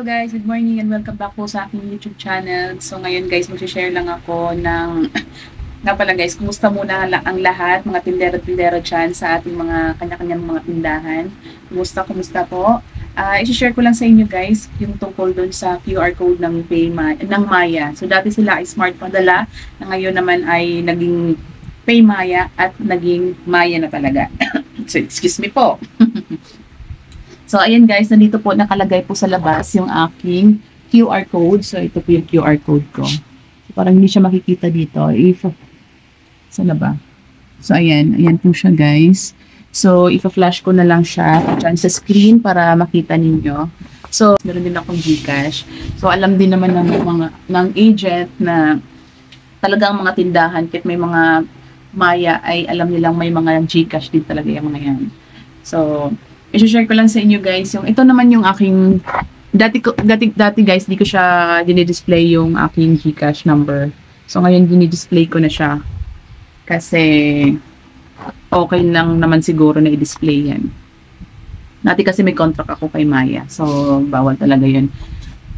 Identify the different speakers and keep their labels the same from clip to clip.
Speaker 1: guys, good morning and welcome back po sa aking YouTube channel. So ngayon guys, mag-share lang ako ng nga pala guys, kumusta muna ang lahat, mga tindero-tindero dyan sa ating mga kanya-kanyang mga tindahan. Kumusta po? I-share ko lang sa inyo guys yung tungkol doon sa QR code ng Maya. So dati sila ay smart padala, na ngayon naman ay naging Paymaya at naging Maya na talaga. So excuse me po. So, ayan guys, nandito po nakalagay po sa labas yung aking QR code. So, ito po yung QR code ko. So, parang hindi siya makikita dito. Saan na ba? So, ayan. Ayan po siya guys. So, ipa-flash ko na lang siya dyan sa screen para makita ninyo. So, meron din akong GCash. So, alam din naman ng agent na talagang mga tindahan, kahit may mga Maya, ay alam nilang may mga GCash din talaga yung mga yan. So, i-share ko lang sa inyo guys, yung ito naman yung aking dati guys, di ko siya dinidisplay yung aking GCash number. So ngayon dinidisplay ko na siya kasi okay lang naman siguro na i-display yan. Dati kasi may contract ako kay Maya, so bawal talaga yun.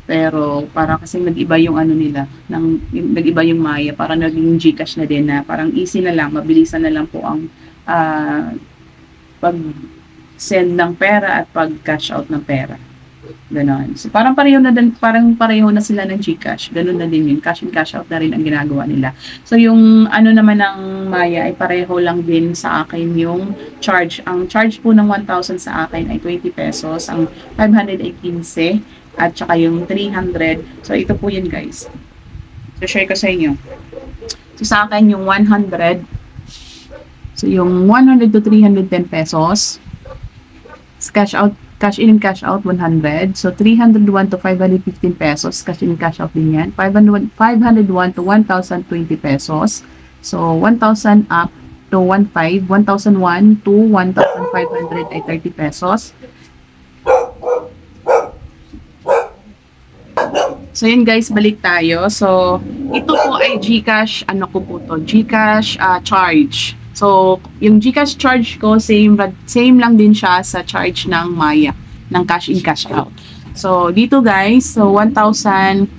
Speaker 1: Pero para kasi nag-iba yung ano nila, nag-iba yung Maya, para naging GCash na din na parang easy na lang, mabilisan na lang po ang pag-send ng pera at pag-cash out ng pera. Ganon. So, parang pareho na sila ng GCash. Ganon na din yun. Cash in, cash out na rin ang ginagawa nila. So, yung ano naman ng Maya ay pareho lang din sa akin yung charge. Ang charge po ng 1,000 sa akin ay 20 pesos. Ang 500 ay 15. At saka yung 300. So, ito po yun guys. So, share ko sa inyo. So, sa akin yung 100. So, yung 100 to 310 pesos. Cash in and cash out 100. So 301 to 515 pesos. Cash in and cash out din yan. 501 to 1,020 pesos. So 1,000 up to 1,500. 1,001 to 1,500 ay 30 pesos. So yun guys, balik tayo. So ito po ay GCash, ano ko po to? GCash charge. So, yung GCash charge ko, same lang din siya sa charge ng Maya, ng cash in, cash out. So, dito guys, so 1,501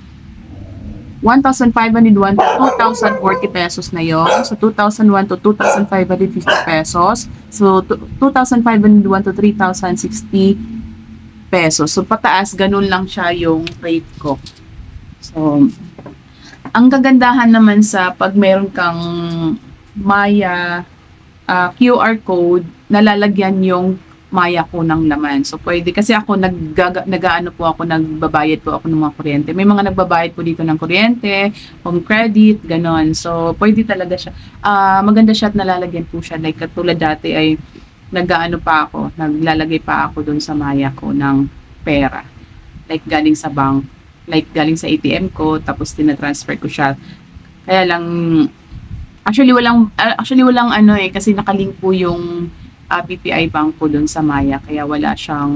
Speaker 1: to 2,040 pesos na yon. So, 2,001 to 2,550 pesos. So, 2,501 to 3,060 pesos. So, pataas, ganun lang siya yung rate ko. So, ang kagandahan naman sa pag meron kang Maya QR code, nalalagyan yung Maya ko ng laman. So, pwede. Kasi ako, nagbabayad po ako ng mga kuryente. May mga nagbabayad po dito ng kuryente, home credit, ganon. So, pwede talaga siya. Maganda siya at nalalagyan po siya. Like, katulad dati ay naglalagay pa ako dun sa Maya ko ng pera. Like, galing sa bank. Like, galing sa ATM ko, tapos tinatransfer ko siya. Kaya lang, Actually walang ano kasi nakalink po yung BPI bank ko doon sa Maya kaya wala siyang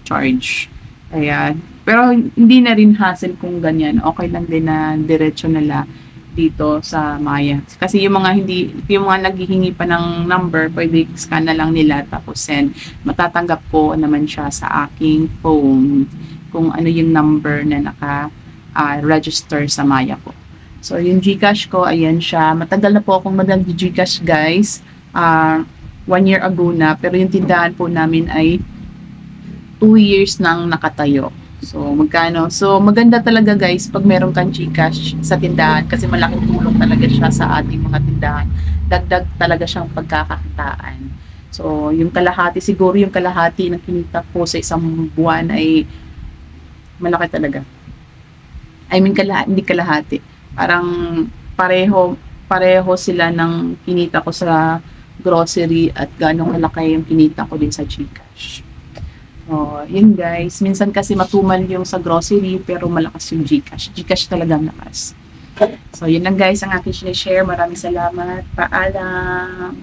Speaker 1: charge. Pero hindi na rin hassle kung ganyan. Okay lang din na diretso nila dito sa Maya. Kasi yung mga naghihingi pa ng number, pwede scan na lang nila tapos send. Matatanggap ko naman siya sa aking phone kung ano yung number na naka-register sa Maya ko. So, yung GCash ko, ayan siya. Matagal na po akong mag-GCash, guys. 1 year ago na. Pero yung tindahan po namin ay 2 years nang nakatayo. So, magkano? So, maganda talaga, guys, pag meron kang GCash sa tindahan. Kasi malaking tulong talaga siya sa ating mga tindahan. Dagdag talaga siyang pagkakakitaan. So, yung kalahati, siguro yung kalahati na kinita ko sa isang buwan ay malaki talaga. I mean, hindi kalahati. Parang pareho sila ng kinita ko sa grocery at ganong kalaki yung kinita ko din sa GCash. So, yun guys. Minsan kasi matumal yung sa grocery pero malakas yung GCash. GCash talagang lakas. So, yun lang guys ang aking share. Maraming salamat. Paalam!